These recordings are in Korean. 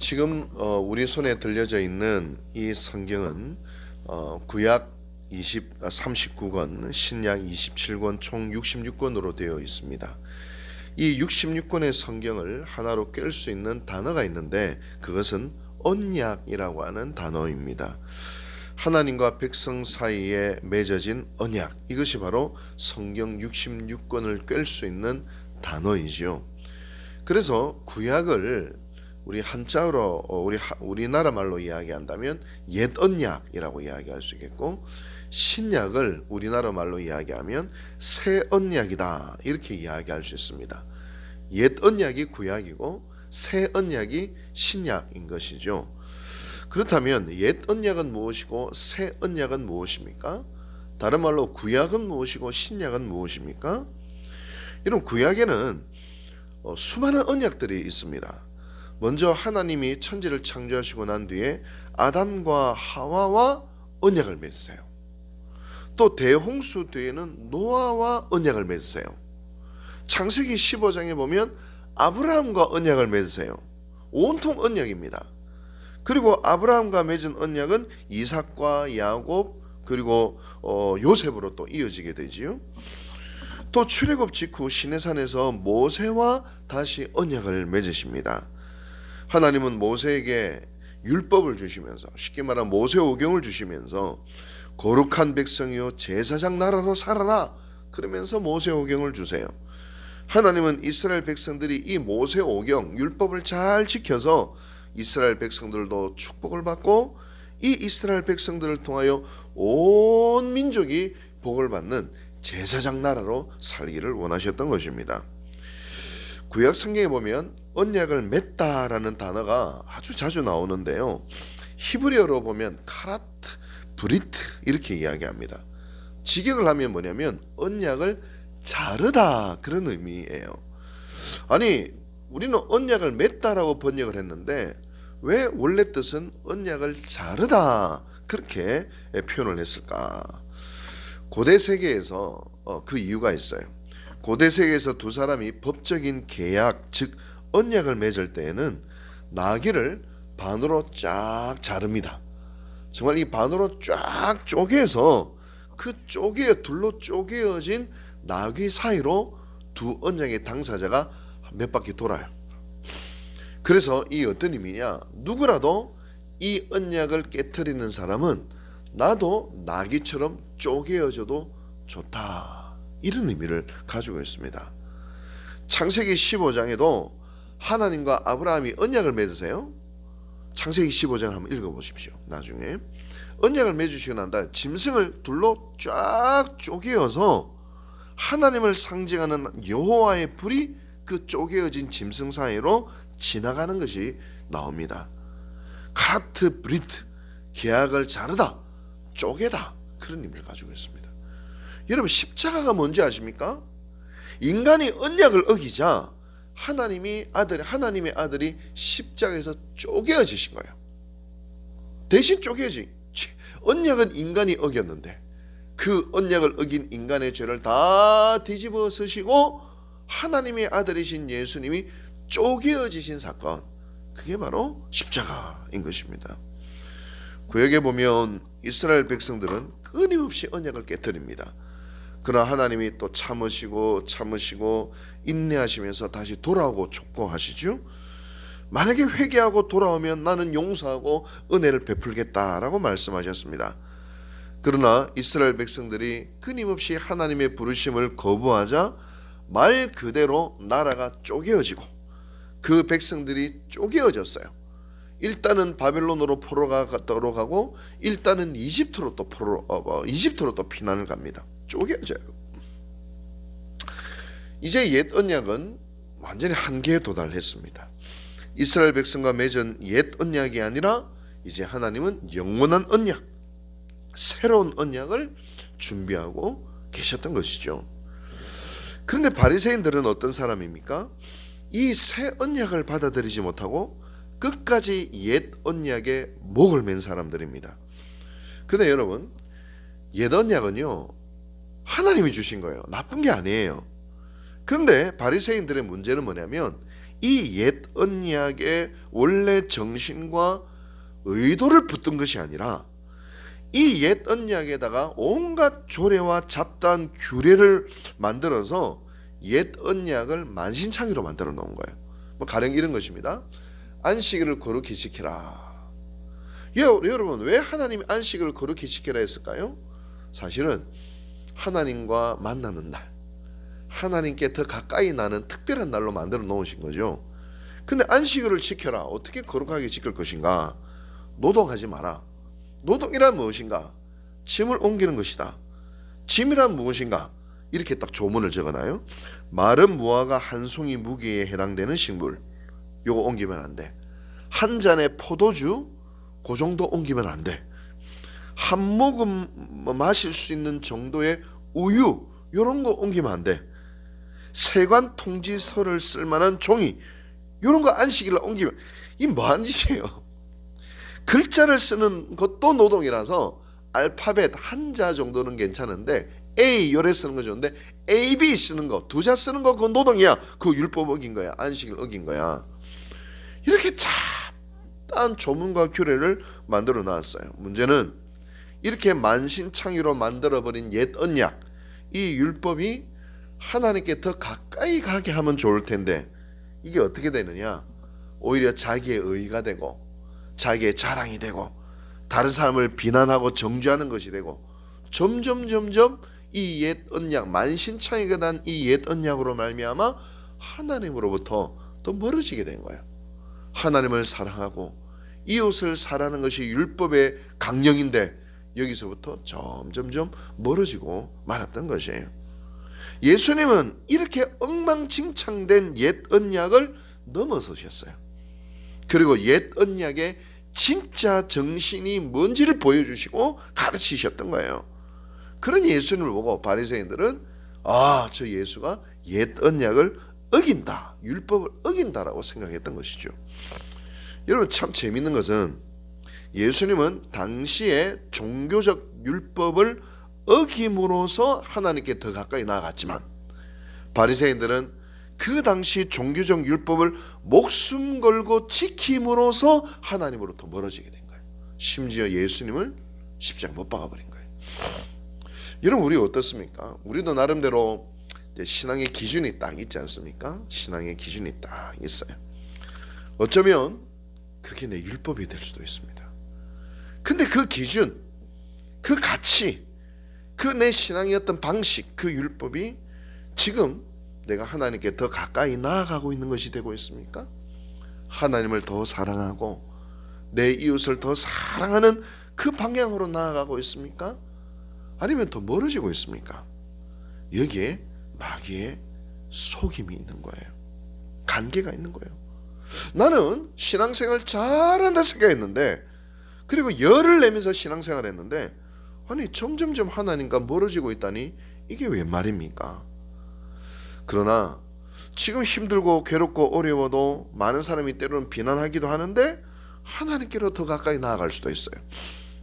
지금 우리 손에 들려져 있는 이 성경은 구약 39권, 신약 27권 총 66권으로 되어 있습니다. 이 66권의 성경을 하나로 깰 수 있는 단어가 있는데 그것은 언약이라고 하는 단어입니다. 하나님과 백성 사이에 맺어진 언약, 이것이 바로 성경 66권을 깰 수 있는 단어이지요. 그래서 구약을 우리 한자어로 우리나라 말로 이야기한다면 옛 언약이라고 이야기할 수 있겠고, 신약을 우리나라 말로 이야기하면 새 언약이다 이렇게 이야기할 수 있습니다. 옛 언약이 구약이고 새 언약이 신약인 것이죠. 그렇다면 옛 언약은 무엇이고 새 언약은 무엇입니까? 다른 말로 구약은 무엇이고 신약은 무엇입니까? 이런 구약에는 수많은 언약들이 있습니다. 먼저 하나님이 천지를 창조하시고 난 뒤에 아담과 하와와 언약을 맺으세요. 또 대홍수 뒤에는 노아와 언약을 맺으세요. 창세기 15장에 보면 아브라함과 언약을 맺으세요. 온통 언약입니다. 그리고 아브라함과 맺은 언약은 이삭과 야곱 그리고 요셉으로 또 이어지게 되지요. 또 출애굽 직후 시내산에서 모세와 다시 언약을 맺으십니다. 하나님은 모세에게 율법을 주시면서, 쉽게 말하면 모세오경을 주시면서 거룩한 백성이요 제사장 나라로 살아라 그러면서 모세오경을 주세요. 하나님은 이스라엘 백성들이 이 모세오경 율법을 잘 지켜서 이스라엘 백성들도 축복을 받고 이 이스라엘 백성들을 통하여 온 민족이 복을 받는 제사장 나라로 살기를 원하셨던 것입니다. 구약 성경에 보면 언약을 맺다라는 단어가 아주 자주 나오는데요. 히브리어로 보면 카라트, 브리트 이렇게 이야기합니다. 직역을 하면 뭐냐면 언약을 자르다 그런 의미예요. 아니 우리는 언약을 맺다라고 번역을 했는데 왜 원래 뜻은 언약을 자르다 그렇게 표현을 했을까? 고대 세계에서 그 이유가 있어요. 고대 세계에서 두 사람이 법적인 계약, 즉 언약을 맺을 때에는 나귀를 반으로 쫙 자릅니다. 정말 이 반으로 쫙 쪼개서 그 둘로 쪼개어진 나귀 사이로 두 언약의 당사자가 몇 바퀴 돌아요. 그래서 이 어떤 의미냐, 누구라도 이 언약을 깨트리는 사람은 나도 나귀처럼 쪼개어져도 좋다 이런 의미를 가지고 있습니다. 창세기 15장에도 하나님과 아브라함이 언약을 맺으세요. 창세기 15장을 한번 읽어보십시오. 나중에 언약을 맺으시고 난 다음에 짐승을 둘로 쫙 쪼개어서 하나님을 상징하는 여호와의 불이 그 쪼개어진 짐승 사이로 지나가는 것이 나옵니다. 카트 브리트, 계약을 자르다, 쪼개다 그런 의미를 가지고 있습니다. 여러분 십자가가 뭔지 아십니까? 인간이 언약을 어기자 하나님의 아들이 십자가에서 쪼개어지신 거예요. 대신 쪼개지. 언약은 인간이 어겼는데 그 언약을 어긴 인간의 죄를 다 뒤집어 쓰시고 하나님의 아들이신 예수님이 쪼개어지신 사건, 그게 바로 십자가인 것입니다. 구약에 보면 이스라엘 백성들은 끊임없이 언약을 깨뜨립니다. 그러나 하나님이 또 참으시고 인내하시면서 다시 돌아오고 촉구하시죠. 만약에 회개하고 돌아오면 나는 용서하고 은혜를 베풀겠다라고 말씀하셨습니다. 그러나 이스라엘 백성들이 끊임없이 하나님의 부르심을 거부하자 말 그대로 나라가 쪼개어지고 그 백성들이 쪼개어졌어요. 일단은 바벨론으로 포로가 가고 일단은 이집트로 또 피난을 갑니다. 쪼개져요. 이제 옛 언약은 완전히 한계에 도달했습니다. 이스라엘 백성과 맺은 옛 언약이 아니라 이제 하나님은 영원한 언약, 새로운 언약을 준비하고 계셨던 것이죠. 그런데 바리새인들은 어떤 사람입니까? 이 새 언약을 받아들이지 못하고 끝까지 옛 언약에 목을 맨 사람들입니다. 근데 여러분, 옛 언약은요 하나님이 주신 거예요. 나쁜 게 아니에요. 그런데 바리새인들의 문제는 뭐냐면 이 옛 언약의 원래 정신과 의도를 붙든 것이 아니라 이 옛 언약에다가 온갖 조례와 잡다한 규례를 만들어서 옛 언약을 만신창이로 만들어 놓은 거예요. 뭐 가령 이런 것입니다. 안식일을 거룩히 지키라. 여러분, 왜 하나님이 안식일을 거룩히 지키라 했을까요? 사실은 하나님과 만나는 날, 하나님께 더 가까이 나는 특별한 날로 만들어 놓으신 거죠. 근데 안식일을 지켜라. 어떻게 거룩하게 지킬 것인가? 노동하지 마라. 노동이란 무엇인가? 짐을 옮기는 것이다. 짐이란 무엇인가? 이렇게 딱 조문을 적어놔요. 마른 무화과 한 송이 무게에 해당되는 식물, 요거 옮기면 안 돼. 한 잔의 포도주, 그 정도 옮기면 안 돼. 한 모금 마실 수 있는 정도의 우유, 요런 거 옮기면 안 돼. 세관 통지서를 쓸 만한 종이, 요런 거 안식일로 옮기면, 이 뭐하는 짓이에요? 글자를 쓰는 것도 노동이라서 알파벳 한자 정도는 괜찮은데 A 요래 쓰는 거 좋은데 A, B 쓰는 거, 두 자 쓰는 거 그건 노동이야. 그거 율법 어긴 거야. 안식일 어긴 거야. 이렇게 잡다한 조문과 규례를 만들어 놨어요. 문제는 이렇게 만신창이로 만들어버린 옛 언약, 이 율법이 하나님께 더 가까이 가게 하면 좋을 텐데 이게 어떻게 되느냐? 오히려 자기의 의의가 되고 자기의 자랑이 되고 다른 사람을 비난하고 정죄하는 것이 되고 점점 이 옛 언약, 만신창이가 난 이 옛 언약으로 말미암아 하나님으로부터 더 멀어지게 된 거예요. 하나님을 사랑하고 이웃을 사랑하는 것이 율법의 강령인데 여기서부터 점점 멀어지고 말았던 것이에요. 예수님은 이렇게 엉망진창된 옛 언약을 넘어서셨어요. 그리고 옛 언약의 진짜 정신이 뭔지를 보여주시고 가르치셨던 거예요. 그런 예수님을 보고 바리새인들은 저 예수가 옛 언약을 어긴다, 율법을 어긴다라고 생각했던 것이죠. 여러분, 참 재밌는 것은 예수님은 당시에 종교적 율법을 어김으로써 하나님께 더 가까이 나아갔지만 바리새인들은 그 당시 종교적 율법을 목숨 걸고 지킴으로써 하나님으로부터 멀어지게 된 거예요. 심지어 예수님을 십자가에 못 박아버린 거예요. 여러분, 우리 어떻습니까? 우리도 나름대로 신앙의 기준이 딱 있지 않습니까? 신앙의 기준이 딱 있어요. 어쩌면 그게 내 율법이 될 수도 있습니다. 근데 그 기준, 그 가치, 그 내 신앙의 어떤 방식, 그 율법이 지금 내가 하나님께 더 가까이 나아가고 있는 것이 되고 있습니까? 하나님을 더 사랑하고 내 이웃을 더 사랑하는 그 방향으로 나아가고 있습니까? 아니면 더 멀어지고 있습니까? 여기에 마귀의 속임이 있는 거예요. 관계가 있는 거예요. 나는 신앙생활 잘한다 생각했는데, 그리고 열을 내면서 신앙생활 했는데, 아니 점점점 하나님과 멀어지고 있다니 이게 웬 말입니까? 그러나 지금 힘들고 괴롭고 어려워도 많은 사람이 때로는 비난하기도 하는데 하나님께로 더 가까이 나아갈 수도 있어요.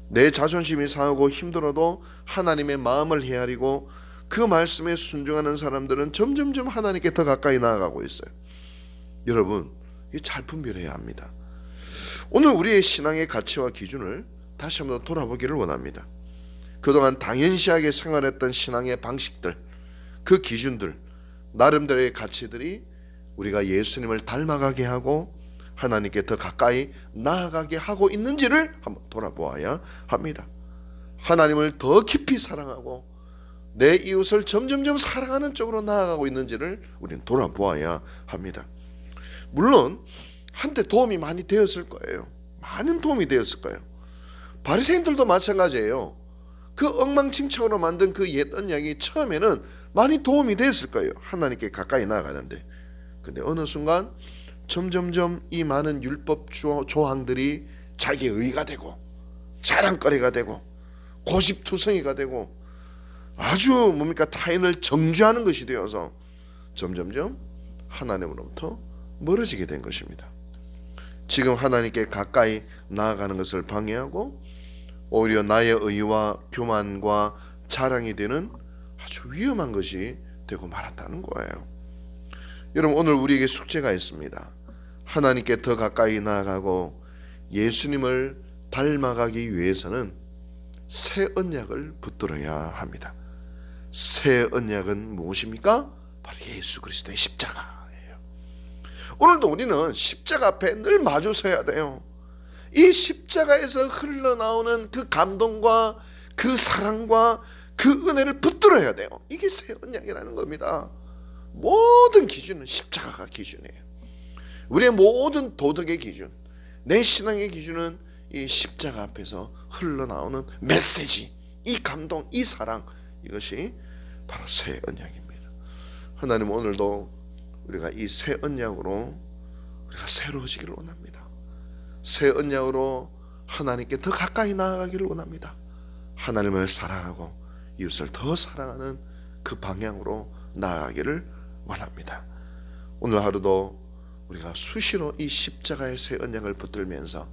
내 자존심이 상하고 힘들어도 하나님의 마음을 헤아리고 그 말씀에 순종하는 사람들은 점점점 하나님께 더 가까이 나아가고 있어요. 여러분, 이게 잘 분별해야 합니다. 오늘 우리의 신앙의 가치와 기준을 다시 한번 돌아보기를 원합니다. 그동안 당연시하게 생활했던 신앙의 방식들, 그 기준들, 나름대로의 가치들이 우리가 예수님을 닮아가게 하고 하나님께 더 가까이 나아가게 하고 있는지를 한번 돌아보아야 합니다. 하나님을 더 깊이 사랑하고 내 이웃을 점점점 사랑하는 쪽으로 나아가고 있는지를 우리는 돌아보아야 합니다. 물론 한때 도움이 많이 되었을 거예요. 많은 도움이 되었을 거예요. 바리새인들도 마찬가지예요. 그 엉망진창으로 만든 그 옛 언약이 처음에는 많이 도움이 됐을 거예요. 하나님께 가까이 나아가는데. 근데 어느 순간 점점점 이 많은 율법 조항들이 자기의 의가 되고 자랑거리가 되고 고집투성이가 되고 아주 타인을 정죄하는 것이 되어서 점점점 하나님으로부터 멀어지게 된 것입니다. 지금 하나님께 가까이 나아가는 것을 방해하고 오히려 나의 의와 교만과 자랑이 되는 아주 위험한 것이 되고 말았다는 거예요. 여러분, 오늘 우리에게 숙제가 있습니다. 하나님께 더 가까이 나아가고 예수님을 닮아가기 위해서는 새 언약을 붙들어야 합니다. 새 언약은 무엇입니까? 바로 예수 그리스도의 십자가예요. 오늘도 우리는 십자가 앞에 늘 마주 서야 돼요. 이 십자가에서 흘러나오는 그 감동과 그 사랑과 그 은혜를 붙들어야 돼요. 이게 새 언약이라는 겁니다. 모든 기준은 십자가가 기준이에요. 우리의 모든 도덕의 기준, 내 신앙의 기준은 이 십자가 앞에서 흘러나오는 메시지, 이 감동, 이 사랑, 이것이 바로 새 언약입니다. 하나님, 오늘도 우리가 이 새 언약으로 우리가 새로워지기를 원합니다. 새 언약으로 하나님께 더 가까이 나아가기를 원합니다. 하나님을 사랑하고 이웃을 더 사랑하는 그 방향으로 나아가기를 원합니다. 오늘 하루도 우리가 수시로 이 십자가의 새 언약을 붙들면서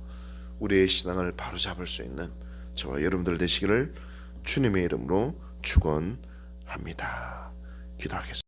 우리의 신앙을 바로잡을 수 있는 저와 여러분들 되시기를 주님의 이름으로 축원합니다. 기도하겠습니다.